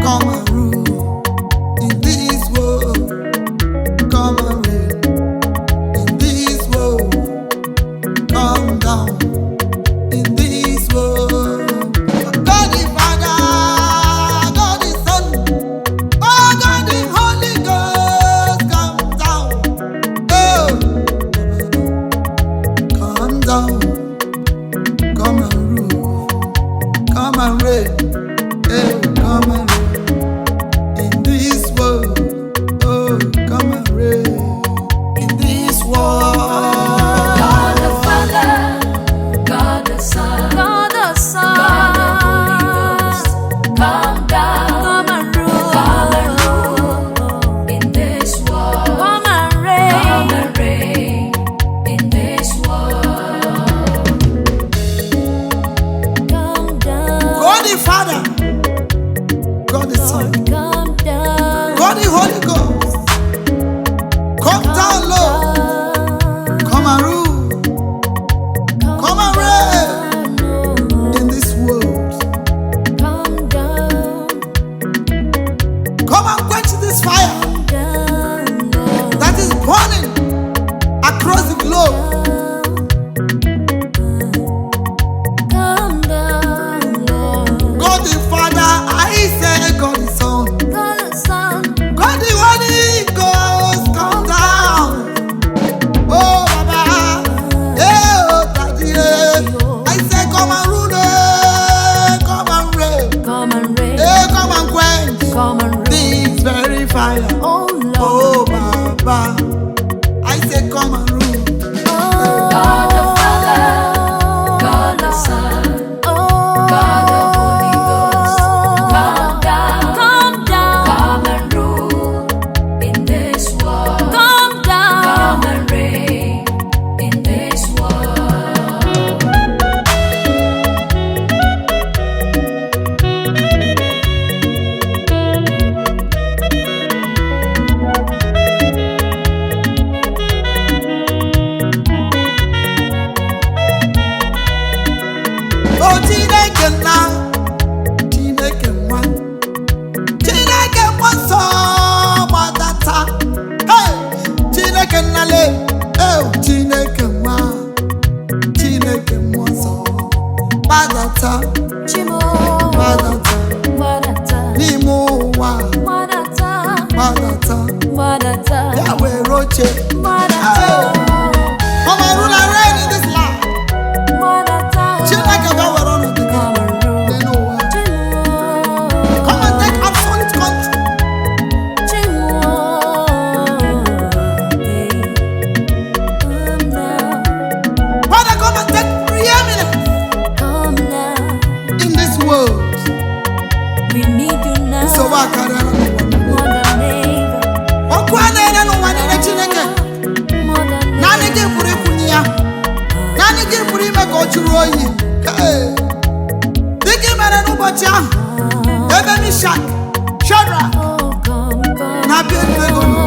Come and rule in this world. Come and reign in this world. Come down in this world. God the Father, God the Son, oh God the Holy Ghost, come down. Oh, come down. Come and rule. Come and reign. Hey, come and reign in this world. Oh, come and reign in this world. God the Father, God the Son, God the Son, God the Holy Ghost, come down, come and rule, in this world, come and reign, in this world. come down, God the Father, God the Son, come down, God the Holy Ghost, come down, Lord. Come and rule. Come and reign in this world. come down, Come and quench this fire down, Lord. that is burning across the globe. Come down, Lord. God the Father, I say God the Son, God the Son, God the Holy Ghost, come down. Oh Baba, eh, oh Daddy, I say come and rule, come and reign, come and reign, come and quench come and reign. this very fire. Oh Lord, Oh Baba, I say come and rule. God the Father, God the Son, God the Holy Ghost, come down, come down, come and rule in this world, come down. come and reign in this world. Oh Chineke nna, Chineke nwa, Chineke nwa nsọ gbadata. Hey, Chineke nna le, Chineke nwa, Chineke nwa nsọ gbadata, Chimo, gbadata Wadata, n'ime ụwa, Wadata, gbadata. Wadata, Ya were oche. Wadata, Come and rule and reign in this land. Wadata, Chineke bịa were ọnọdụ gị come and rule. dị n'ụwa. Chimo, Come and take absolute control. Chimo, hey, come down, Father, come and take preeminence come down. in this world. We need you now Nsogbu akariala n'ụwa niile. more than ever, Ọkụ a na-ere n'ụwa niile, Chineke, more than naanị gị pụrụ ịkwụnye ya. Naanị gị pụrụ ime ka ọ jụrụ oyi. Hey! Dịka ị mere n'ụbọchị ahụ, ebe Mishak, Shadrak oh, come, come, na Abednego nọ.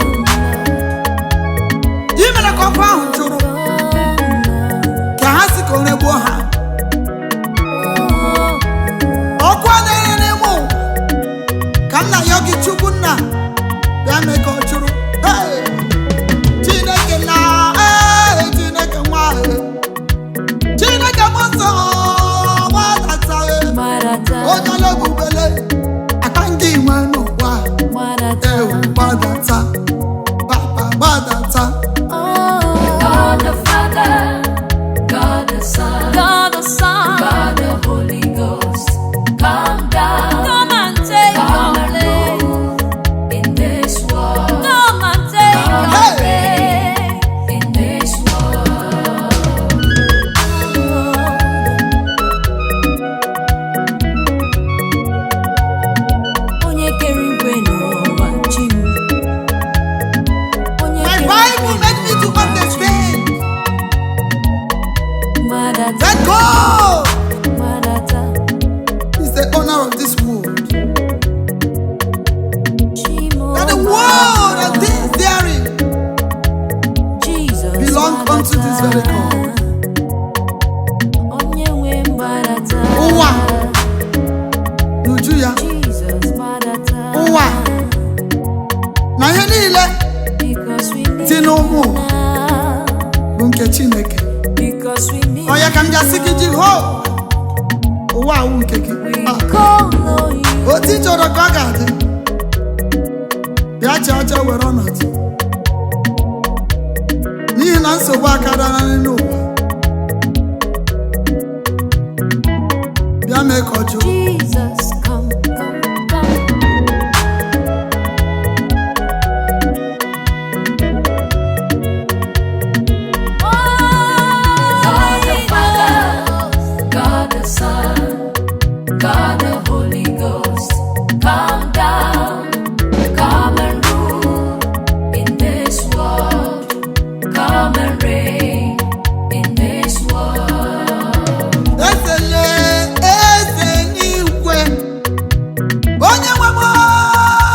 Ị mere ka ọkụ ahụ jụrụ ka ha si ka o regbuo ha. Ọkụ a na-ere n'ime ụwa ka nna ya gị Chukwu nna bịa mee ka ọ jụrụ. Hey! Chineke na Chineke nwa, Chineke mmụọ nsọ gbadata, Wadata, onye ọlọgwụ ihe ụmụ now. bụ nke Chineke. Because we need Ọ ya ka m gasị gị Jehova, ụwa awụ nke gị. we call on you. Otu ị chọrọ ka ọ ga-adị, bịa chee ọcha were ọnọdụ, n'ihi na nsogbu akarịala n'ụwa. Bịa mee ka ọ jụụ. Jesus, come, come, come. God the Father, God the Son, God the Holy Ghost, come down, come and rule in this world, come and reign in this world. Ezele eze n'igwe, onye nwe m,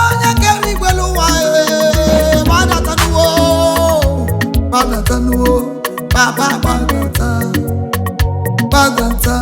onye kere igwe n'ụwa, gbadatanuwo, gbadatanuwo, Baba gbadata, gbadata,